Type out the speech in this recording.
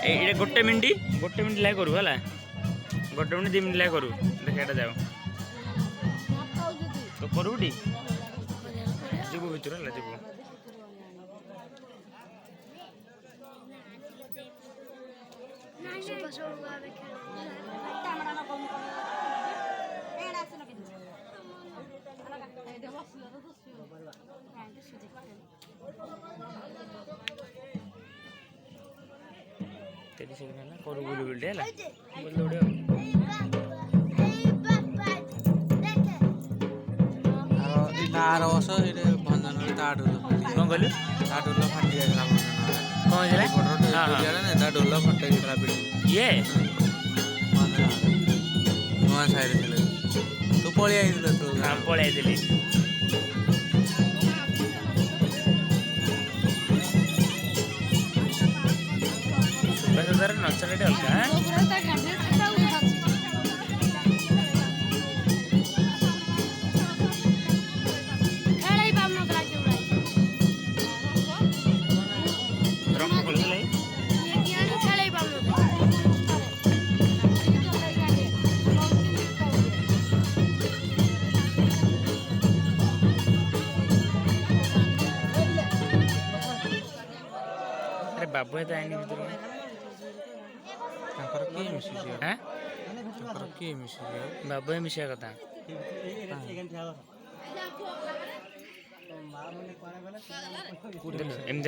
ये गोटे मिनिट लाग करू है गोटे मिनिट 2 मिनिट लाग करू देखा एटा जाओ तो करूटी जीवु भितर है जीवु तेरी से ना करू बोल बोल देला बोल दौड़े तार वर्ष ये भंजन ढोल कौन कहलु ढोल फाटी जाइला कौन है ढोल फटे गला ये नुआ साइड तू पळी आइल तू हां पळे देली बस जरा नचले हल्का अरे बाबू है आईनी भीतर बाबू है मिशा कथा एम